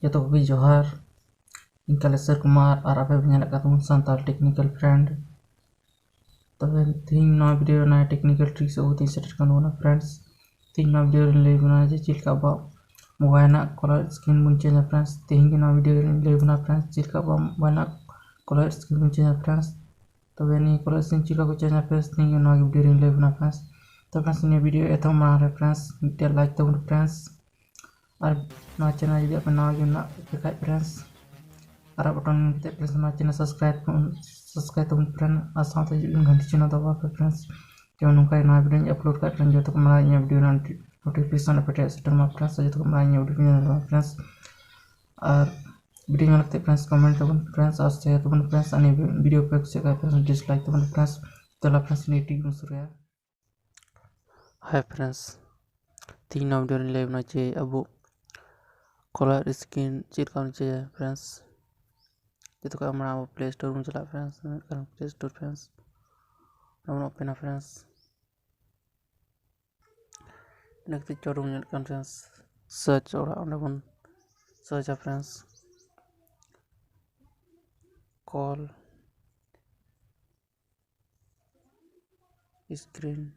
joto koge johar inkaleser kumar ar ape nyalak katun santal technical friend तबे तीन नौ video ना technical tricks बहुत ही set करना होना फ्रेंड्स तीन नौ वीडियो ले बना जे चिलका बा मोबाइल ना कलर स्क्रीन बन चेंज फ्रेंड्स तीन की नौ वीडियो ले बना फ्रेंड्स चिलका बा मोबाइल ना कलर स्क्रीन बन चेंज फ्रेंड्स तबे नहीं कलर स्क्रीन चिलका को चेंज फ्रेंड्स तीन की नौ वीडियो ले बना फ्रेंड्स तो फ्रेंड्स ये वीडियो एतो बना रहे फ्रेंड्स वीडियो लाइक तो फ्रेंड्स और ना चैनल यदि अपन ना गिना friends arah button kita press na channel subscribe to friend asal tu ganti channel tu apa friends jangan lupa na video ni upload kat friend jatuh kemarin ni video nanti notification apa dia setting ma friends jatuh kemarin ni video ni friends और video में लगते friends comment तो friends आज से तो friends अने video पे से का फ्रेंड्स डिसलाइक तो फ्रेंड्स तो ला फ्रेंड्स नेटिव में शुरू है हाय फ्रेंड्स तीन वीडियो ले बना चाहिए अब कलर स्क्रीन चेक करना चाहिए friends itu kan mana Play Store muncul friends kan Play Store friends namun open friends ini kita coba menyalakan friends search orang namun search friends call screen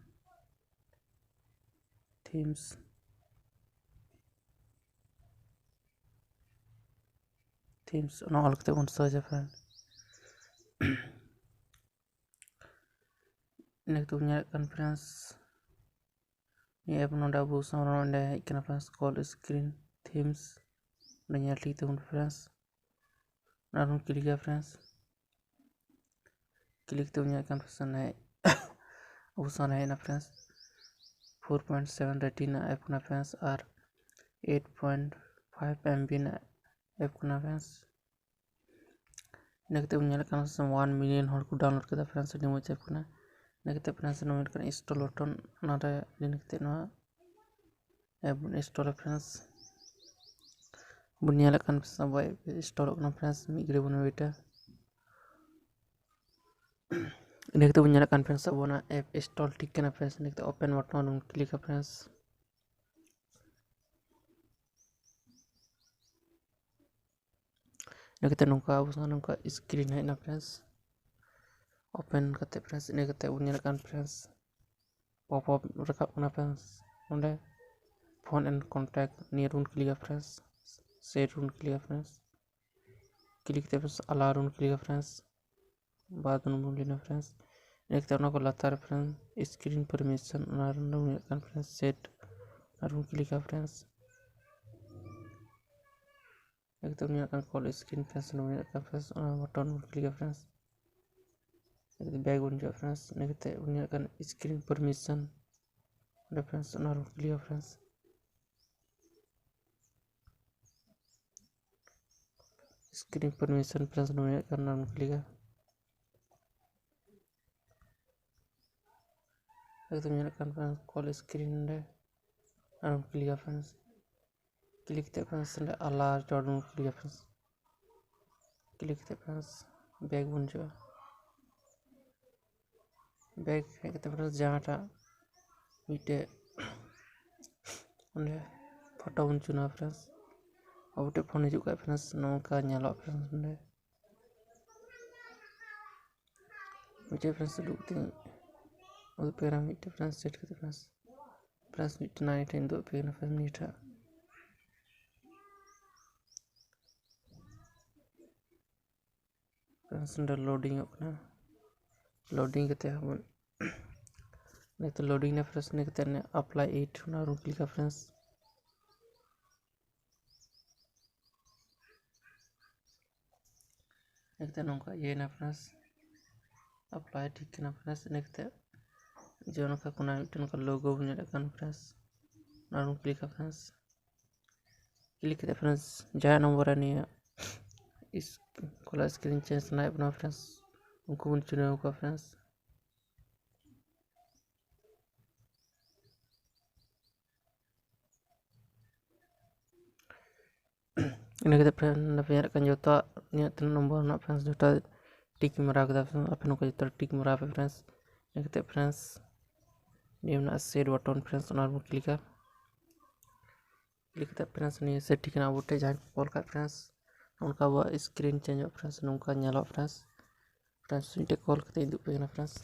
themes no all kita pun search friend ini kita menyalakan friends ini app nonda bu sama nonda ikan friends call screen themes udah nyari kita pun friends namun klik ya friends klik tu menyalakan friends naik bu sana na friends 4.7 retina app na friends or 8.5 MB na app kuna friends negatif menyalakan 1 million hor ku download kita friends di mo app kuna negatif friends menyalakan install button nada negatif no app install friends menyalakan sampai install kuna friends migre buna beta negatif menyalakan friends abona app install tik kana friends negatif open button on klik friends ini kita nungka usaha nungka screen hai na friends open kate friends ini kita menyalakan friends pop up rakap na friends onde phone and contact near run klik friends set run klik friends klik te friends alarm run klik friends बाद में बोलना friends एक तरह को लाता है friends screen permission ना friends set और क्लिक फ्रेंड्स एक तो मेरा कॉल स्क्रीन फ्रेंड्स मेरा फ्रेंड्स बटन क्लिक फ्रेंड्स एक तो बैग बन जाए फ्रेंड्स एक तो मेरा स्क्रीन परमिशन फ्रेंड्स ना click friends screen permission friends मेरा नाम क्लिक एक तो मेरा फ्रेंड्स कॉल स्क्रीन नाम click friends klik te friends and alar jordan klik friends klik te friends bag bunjo bag te friends jahata mite onde photo bunjo na friends abute phone hijuk ka friends nongka nyalok friends onde mite friends duk ting ul pera mite friends set kate friends mite nai time do pera friends mite friends loading अपना loading करते हैं नहीं तो loading ने friends ने कहते हैं apply 8 ना रूम क्लिक फ्रेंड्स एक तो नौका ये ना फ्रेंड्स अप्लाई ठीक ना फ्रेंड्स ने कहते जो नौका कोना मिटन का लोगो बन जाता है फ्रेंड्स ना रूम क्लिक फ्रेंड्स क्लिक करते फ्रेंड्स जहाँ नंबर है नहीं इस कलर स्क्रीन चेंज ना अपना फ्रेंड्स उनको बन चुने होगा friends ini kita friend punya joto ini nomor na friends joto tik merah kita friends apa nuka joto tik merah friends ini kita friends ini mana share button friends onar klik click करते friends नहीं से ठीक ना बोटे जहाँ call कर friends उनका वो स्क्रीन चेंज हो फ्रेंड्स उनका ᱧᱮᱞᱚᱜ फ्रेंड्स फ्रेंड्स इनटे कॉल करते इदुग पे ना फ्रेंड्स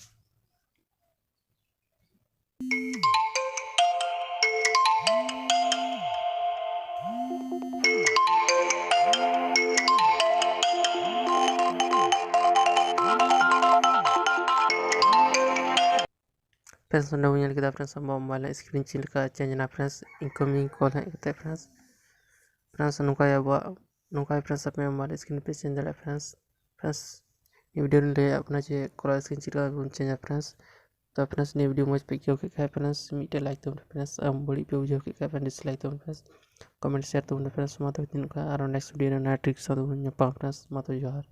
फ्रेंड्स नौ ᱧᱮᱞ केदा फ्रेंड्स मोबाइल स्क्रीन चेंज का चेंज ना फ्रेंड्स इनकमिंग कॉल है करते फ्रेंड्स फ्रेंड्स नुका अब नुका फ्रेंड्स अपने मोबाइल स्क्रीन पे चेंज दाड़ा फ्रेंड्स फ्रेंड्स वीडियो ले अपना जे कॉल स्क्रीन चिका चेंज फ्रेंड्स तो फ्रेंड्स ने वीडियो मज पे क्यों के फ्रेंड्स मीटे लाइक तो फ्रेंड्स बड़ी पे बुझो के फ्रेंड्स डिसलाइक तो फ्रेंड्स कमेंट शेयर तो फ्रेंड्स मा तो दिन का और नेक्स्ट वीडियो ना ट्रिक सा तो फ्रेंड्स मा तो जोहार।